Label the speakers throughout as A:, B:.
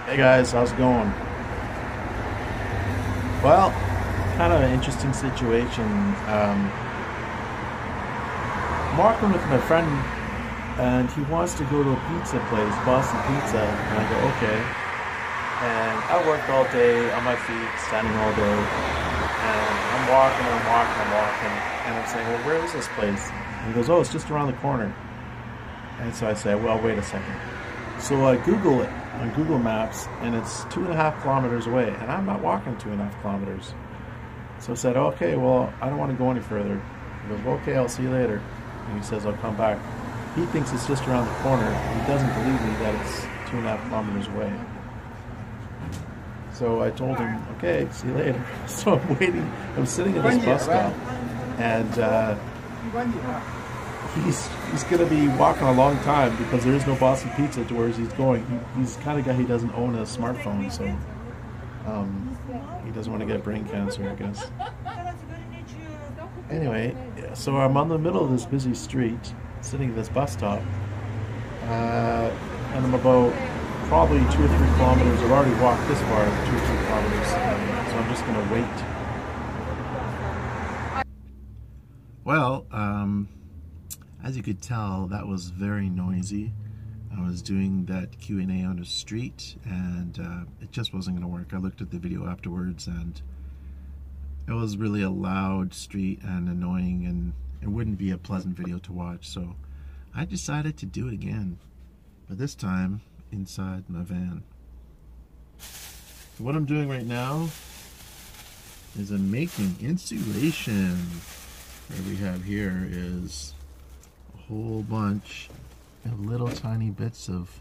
A: Hey guys, how's it going? Well, kind of an interesting situation. I'm walking with my friend, and he wants to go to a pizza place, Boston Pizza, and I go, okay. And I worked all day on my feet, standing all day, and I'm walking, and I'm saying, well, where is this place? And he goes, oh, it's just around the corner. And so I say, well, wait a second. So I Google it on Google Maps, and it's 2.5 kilometers away, and I'm not walking 2.5 kilometers. So I said, okay, well, I don't want to go any further. He goes, well, okay, I'll see you later. And he says, I'll come back. He thinks it's just around the corner. He doesn't believe me that it's 2.5 kilometers away. So I told him, okay, see you later. So I'm waiting. I'm sitting at this bus stop, and he's going to be walking a long time because there is no Boston Pizza to where he's going. He's the kind of guy who doesn't own a smartphone, so he doesn't want to get brain cancer, I guess. Anyway, so I'm on the middle of this busy street, sitting at this bus stop, and I'm about probably 2 or 3 kilometers. I've already walked this far, 2 or 3 kilometers, so I'm just going to wait. Well, as you could tell, that was very noisy. I was doing that Q&A on the street, and it just wasn't going to work. I looked at the video afterwards, and it was really a loud street and annoying, and it wouldn't be a pleasant video to watch. So I decided to do it again, but this time inside my van. So what I'm doing right now is I'm making insulation. What we have here is a whole bunch of little tiny bits of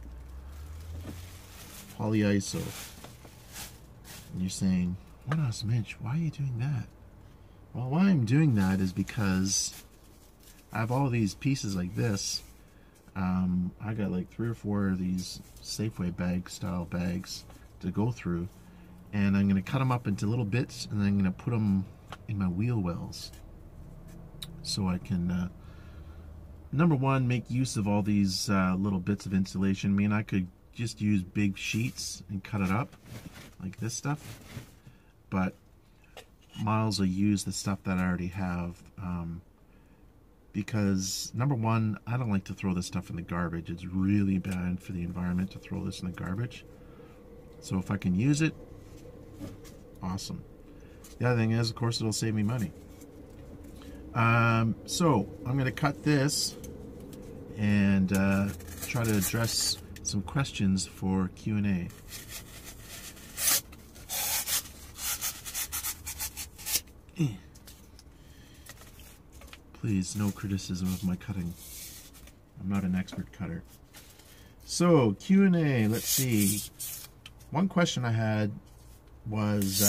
A: polyiso. And you're saying, what else, Mitch? Why are you doing that? Well, why I'm doing that is because I have all these pieces like this. I got like 3 or 4 of these Safeway bag style bags to go through, and I'm going to cut them up into little bits, and then I'm going to put them in my wheel wells so I can number one, make use of all these little bits of insulation. I mean, I could just use big sheets and cut it up like this stuff, but Miles will use the stuff that I already have, because number one, I don't like to throw this stuff in the garbage. It's really bad for the environment to throw this in the garbage. So if I can use it, awesome. The other thing is, of course, it'll save me money. So I'm going to cut this and try to address some questions for Q&A. Please, no criticism of my cutting. I'm not an expert cutter. So, Q&A, let's see. One question I had was,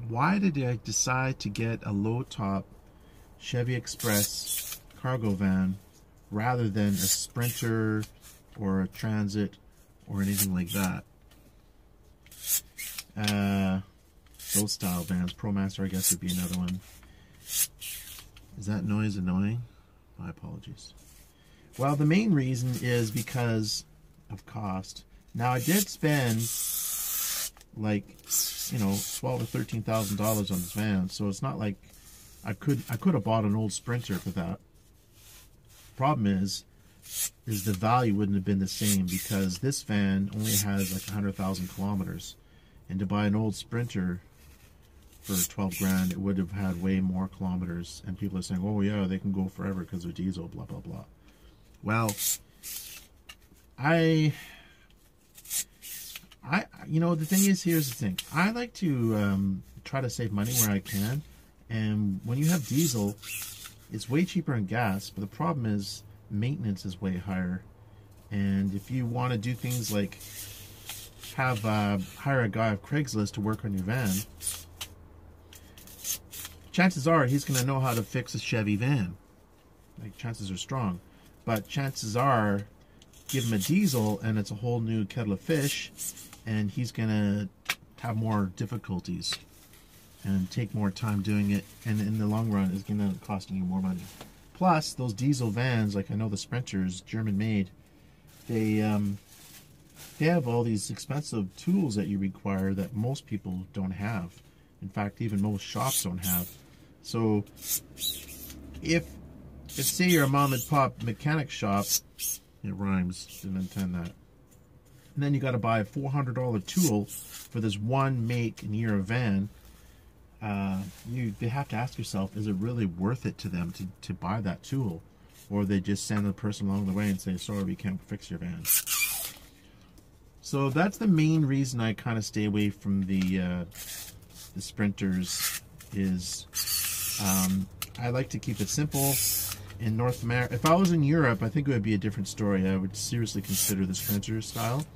A: why did I decide to get a low-top Chevy Express cargo van rather than a Sprinter or a Transit or anything like that? Those style vans. ProMaster, I guess, would be another one. Is that noise annoying? My apologies. Well, the main reason is because of cost. Now, I did spend like, you know, $12,000 or $13,000 on this van, so it's not like I could have bought an old Sprinter for that. Problem is the value wouldn't have been the same because this van only has like 100,000 kilometers, and to buy an old Sprinter for 12 grand, it would have had way more kilometers. And people are saying, oh yeah, they can go forever because they're diesel, blah blah blah. Well, you know, the thing is, here's the thing. I like to try to save money where I can, and when you have diesel, it's way cheaper than gas, but the problem is maintenance is way higher. And if you want to do things like hire a guy off Craigslist to work on your van, chances are he's going to know how to fix a Chevy van. Like, chances are strong. But chances are, give him a diesel and it's a whole new kettle of fish, and he's going to have more difficulties and take more time doing it, and in the long run it's going to cost you more money. Plus, those diesel vans, like I know the Sprinters, German made, they have all these expensive tools that you require that most people don't have. In fact, even most shops don't have. So if say you're a mom and pop mechanic shop, it rhymes, didn't intend that. And then you got to buy a $400 tool for this one make and year of van. You have to ask yourself, is it really worth it to them to buy that tool? Or they just send the person along the way and say, sorry, we can't fix your van. So that's the main reason I kind of stay away from the Sprinters. Is I like to keep it simple. In North America, if I was in Europe, I think it would be a different story. I would seriously consider the Sprinter style.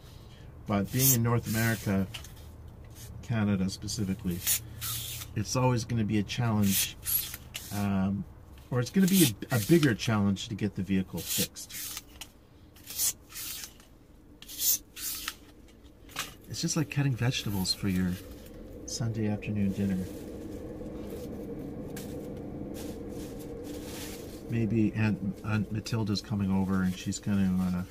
A: But being in North America, Canada specifically, it's always going to be a challenge, or it's going to be a bigger challenge to get the vehicle fixed. It's just like cutting vegetables for your Sunday afternoon dinner. Maybe Aunt Matilda's coming over and she's going to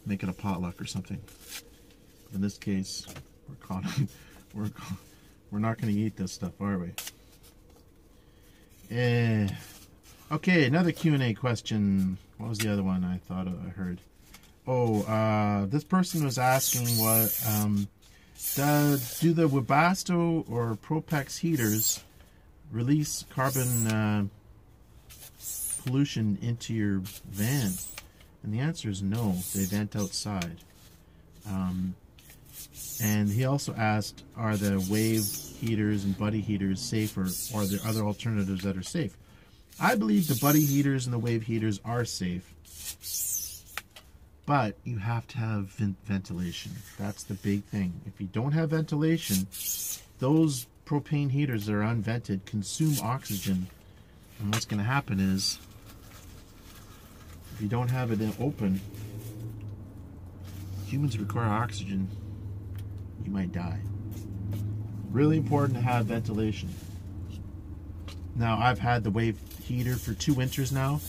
A: make it a potluck or something. In this case, we're not going to eat this stuff, are we? Okay, another Q&A question. What was the other one I thought I heard? Oh, this person was asking what do the Webasto or Propex heaters release carbon pollution into your van? And the answer is no. They vent outside. And he also asked, are the wave heaters and buddy heaters safer, or are there other alternatives that are safe? I believe the buddy heaters and the wave heaters are safe, but you have to have ventilation. That's the big thing. If you don't have ventilation, those propane heaters that are unvented consume oxygen, and what's going to happen is, if you don't have it open, humans require oxygen, you might die. Really important to have ventilation. Now, I've had the wave heater for 2 winters now,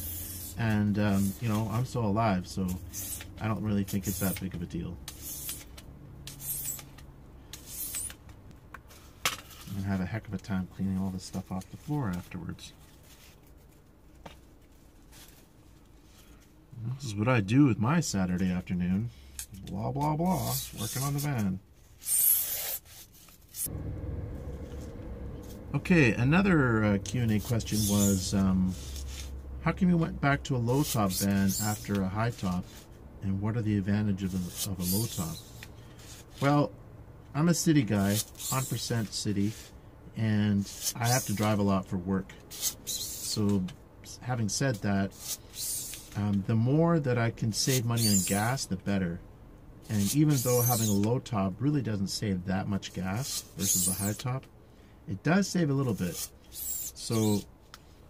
A: and you know, I'm still alive, so I don't really think it's that big of a deal. I'm gonna have a heck of a time cleaning all this stuff off the floor afterwards. This is what I do with my Saturday afternoon. Blah, blah, blah. Working on the van. Okay, another Q&A question was, how come you went back to a low-top van after a high-top, and what are the advantages of a low-top? Well, I'm a city guy, 100% city, and I have to drive a lot for work. So, having said that, the more that I can save money on gas, the better. And even though having a low top really doesn't save that much gas versus a high top, it does save a little bit. So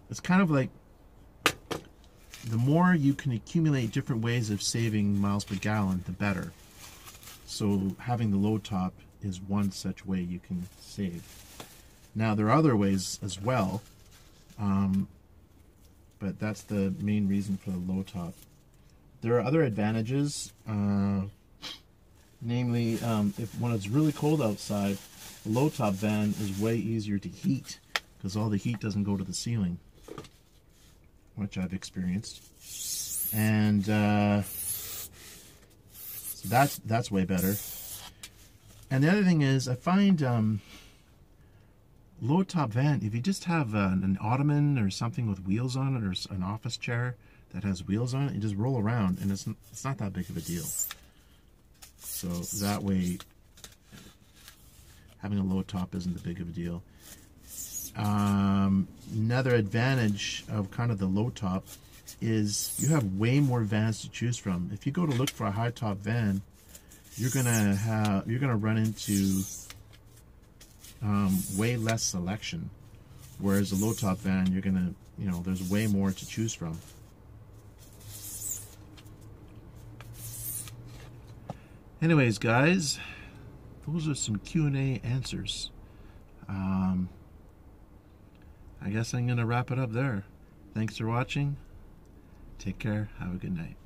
A: it's kind of like the more you can accumulate different ways of saving miles per gallon, the better. So having the low top is one such way you can save. Now there are other ways as well, but that's the main reason for the low top. There are other advantages, namely if when it's really cold outside, a low top van is way easier to heat because all the heat doesn't go to the ceiling, which I've experienced, and so that's way better. And the other thing is, I find low top van, if you just have an ottoman or something with wheels on it, or an office chair that has wheels on it, you just roll around, and it's not that big of a deal. So that way, having a low top isn't that big of a deal. Another advantage of kind of the low top is you have way more vans to choose from. If you go to look for a high top van, you're gonna run into way less selection, whereas a low top van, you're gonna, there's way more to choose from. Anyways, guys, those are some Q&A answers. I guess I'm gonna wrap it up there. Thanks for watching. Take care. Have a good night.